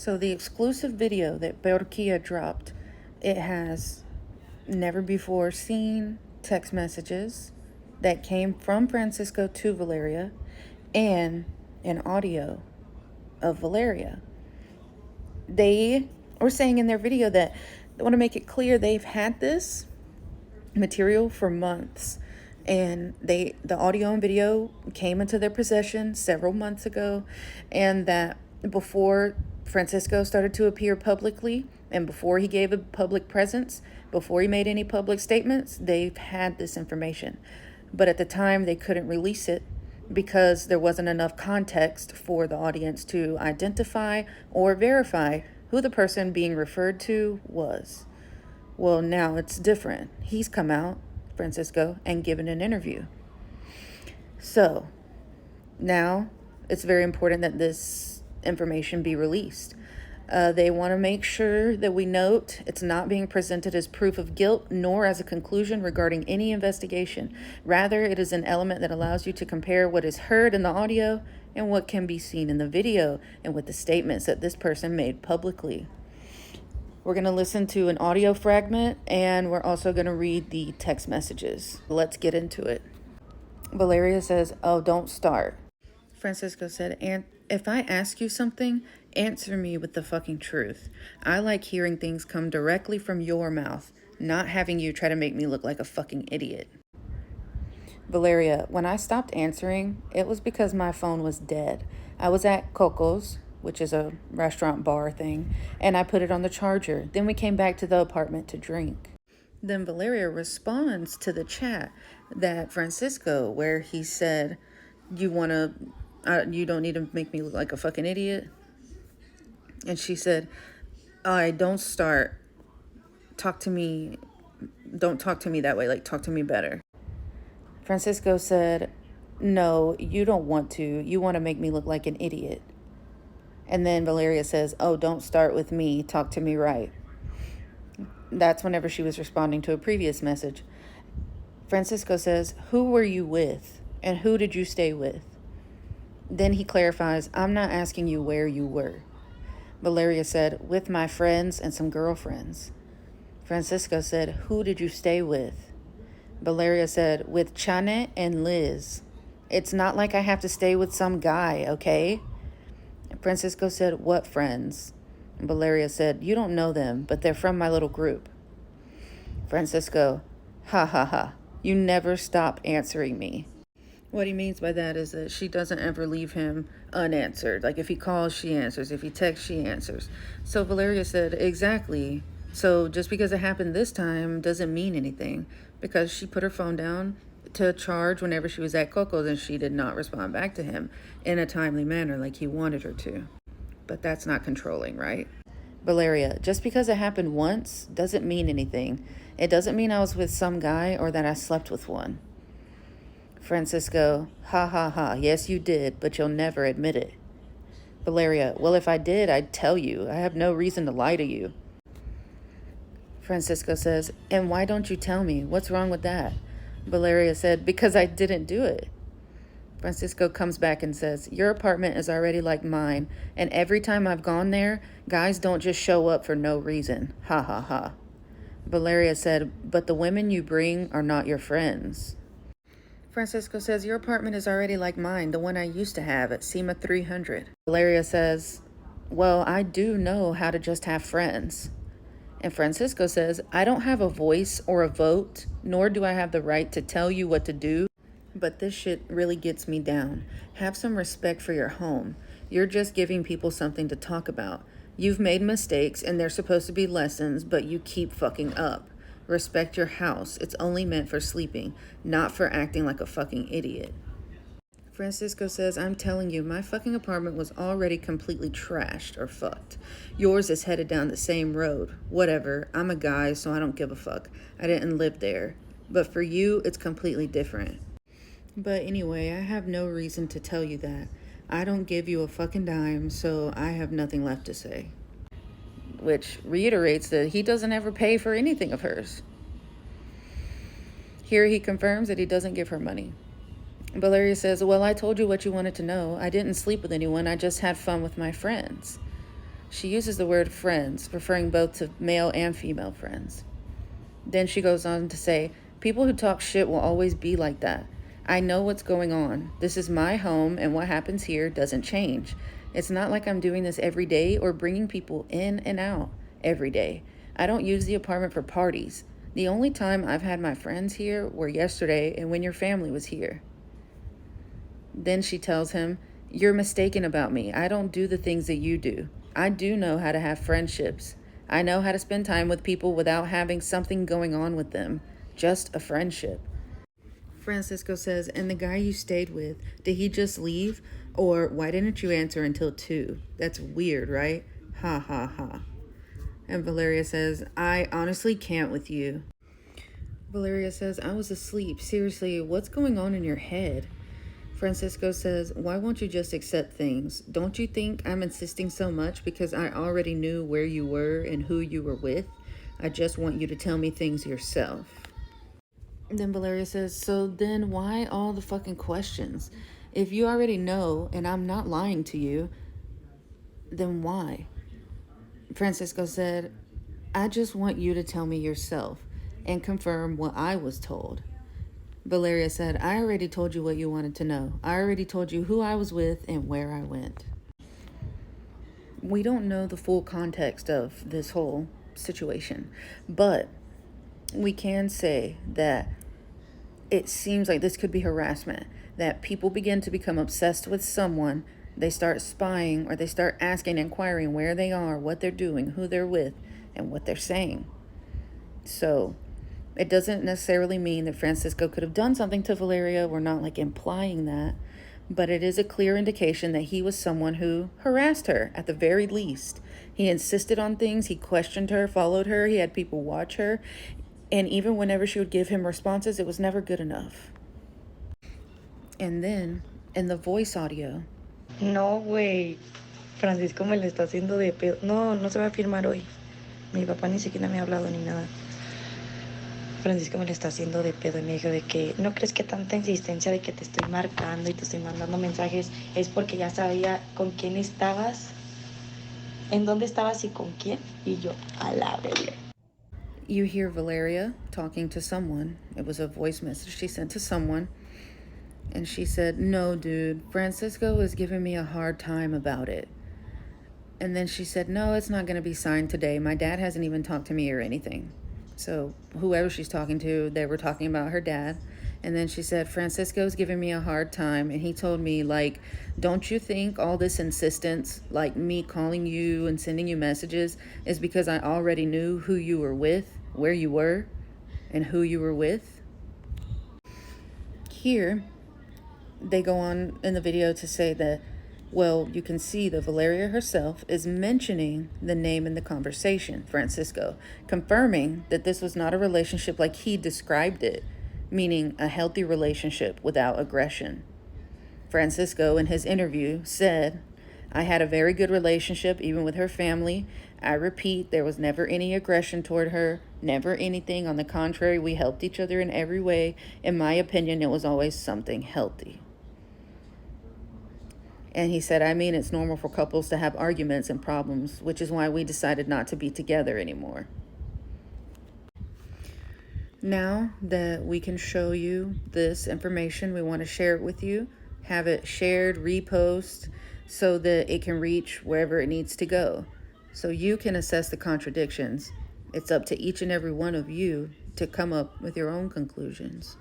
So the exclusive video that Berkia dropped, it has never before seen text messages that came from Francisco to Valeria and an audio of Valeria. They were saying in their video that they want to make it clear they've had this material for months, and the audio and video came into their possession several months ago, and that before Francisco started to appear publicly and before he gave a public presence, before he made any public statements, they've had this information. But at the time, they couldn't release it because there wasn't enough context for the audience to identify or verify who the person being referred to was. Well, now it's different. He's come out, Francisco, and given an interview. So now it's very important that this information be released. They want to make sure that we note it's not being presented as proof of guilt nor as a conclusion regarding any investigation. Rather, it is an element that allows you to compare what is heard in the audio and what can be seen in the video and with the statements that this person made publicly. We're going to listen to an audio fragment, and we're also going to read the text messages. Let's get into it. Valeria says, "Oh, don't start." Francisco said, "And if I ask you something, answer me with the fucking truth. I like hearing things come directly from your mouth, not having you try to make me look like a fucking idiot." Valeria, when I stopped answering, it was because my phone was dead. I was at Coco's, which is a restaurant bar thing, and I put it on the charger. Then we came back to the apartment to drink. Then Valeria responds to the chat that Francisco, where he said, you don't need to make me look like a fucking idiot. And she said, "I don't start. Talk to me. Don't talk to me that way. Like, talk to me better." Francisco said, "No, you don't want to. You want to make me look like an idiot." And then Valeria says, "Oh, don't start with me. Talk to me right." That's whenever she was responding to a previous message. Francisco says, "Who were you with? And who did you stay with?" Then he clarifies, "I'm not asking you where you were." Valeria said, "With my friends and some girlfriends." Francisco said, "Who did you stay with?" Valeria said, "With Chane and Liz. It's not like I have to stay with some guy, okay?" Francisco said, "What friends?" Valeria said, "You don't know them, but they're from my little group." Francisco, "Ha ha ha. You never stop answering me." What he means by that is that she doesn't ever leave him unanswered. Like, if he calls, she answers. If he texts, she answers. So Valeria said, "Exactly. So just because it happened this time doesn't mean anything." Because she put her phone down to charge whenever she was at Coco's, and she did not respond back to him in a timely manner like he wanted her to. But that's not controlling, right? Valeria, just because it happened once doesn't mean anything. It doesn't mean I was with some guy or that I slept with one. Francisco, "Ha ha ha. Yes, you did, but you'll never admit it." Valeria, "Well, if I did, I'd tell you. I have no reason to lie to you." Francisco says, "And why don't you tell me? What's wrong with that?" Valeria said, "Because I didn't do it." Francisco comes back and says, "Your apartment is already like mine, and every time I've gone there, guys don't just show up for no reason. Ha ha ha." Valeria said, "But the women you bring are not your friends." Francisco says, "Your apartment is already like mine, the one I used to have at SEMA 300. Valeria says, "Well, I do know how to just have friends." And Francisco says, "I don't have a voice or a vote, nor do I have the right to tell you what to do, but this shit really gets me down. Have some respect for your home. You're just giving people something to talk about. You've made mistakes and they're supposed to be lessons, but you keep fucking up. Respect your house. It's only meant for sleeping, not for acting like a fucking idiot." Francisco says, "I'm telling you, my fucking apartment was already completely trashed or fucked. Yours is headed down the same road. Whatever. I'm a guy, so I don't give a fuck. I didn't live there. But for you, it's completely different. But anyway, I have no reason to tell you that. I don't give you a fucking dime, so I have nothing left to say." Which reiterates that he doesn't ever pay for anything of hers. Here he confirms that he doesn't give her money. Valeria says, "Well, I told you what you wanted to know. I didn't sleep with anyone. I just had fun with my friends." She uses the word friends, referring both to male and female friends. Then she goes on to say, people who talk shit will always be like that. I know what's going on. This is my home, and what happens here doesn't change. It's not like I'm doing this every day or bringing people in and out every day. I don't use the apartment for parties. The only time I've had my friends here were yesterday and when your family was here. Then she tells him, you're mistaken about me. I don't do the things that you do. I do know how to have friendships. I know how to spend time with people without having something going on with them. Just a friendship. Francisco says, and the guy you stayed with, did he just leave? Or why didn't you answer until 2? That's weird, right? Ha ha ha. And Valeria says, I honestly can't with you. Valeria says, I was asleep. Seriously, what's going on in your head? Francisco says, why won't you just accept things? Don't you think I'm insisting so much because I already knew where you were and who you were with? I just want you to tell me things yourself. Then Valeria says, so then why all the fucking questions? If you already know and I'm not lying to you, then why? Francisco said, I just want you to tell me yourself and confirm what I was told. Valeria said, I already told you what you wanted to know. I already told you who I was with and where I went. We don't know the full context of this whole situation, but we can say that it seems like this could be harassment, that people begin to become obsessed with someone, they start spying or they start asking, inquiring where they are, what they're doing, who they're with, and what they're saying. So it doesn't necessarily mean that Francisco could have done something to Valeria. We're not like implying that, but it is a clear indication that he was someone who harassed her at the very least. He insisted on things, he questioned her, followed her, he had people watch her, and even whenever she would give him responses, it was never good enough. And then, in the voice audio. No, güey. Francisco me lo está haciendo de pedo. No, no se va a firmar hoy. Mi papá ni siquiera me ha hablado ni nada. Francisco me lo está haciendo de pedo y me dijo de que no crees que tanta insistencia de que te estoy marcando y te estoy mandando mensajes es porque ya sabía con quién estabas, en dónde estabas y con quién. Y yo, a la verga. You hear Valeria talking to someone. It was a voice message she sent to someone. And she said, no, dude, Francisco is giving me a hard time about it. And then she said, no, it's not going to be signed today. My dad hasn't even talked to me or anything. So whoever she's talking to, they were talking about her dad. And then she said, Francisco's giving me a hard time. And he told me, like, don't you think all this insistence, like me calling you and sending you messages, is because I already knew who you were with, where you were, and who you were with? Here, they go on in the video to say that, well, you can see that Valeria herself is mentioning the name in the conversation, Francisco, confirming that this was not a relationship like he described it, meaning a healthy relationship without aggression. Francisco, in his interview, said, I had a very good relationship, even with her family. I repeat, there was never any aggression toward her, never anything. On the contrary, we helped each other in every way. In my opinion, it was always something healthy. And he said, I mean, it's normal for couples to have arguments and problems, which is why we decided not to be together anymore. Now that we can show you this information, we want to share it with you, have it shared, repost, so that it can reach wherever it needs to go. So you can assess the contradictions. It's up to each and every one of you to come up with your own conclusions.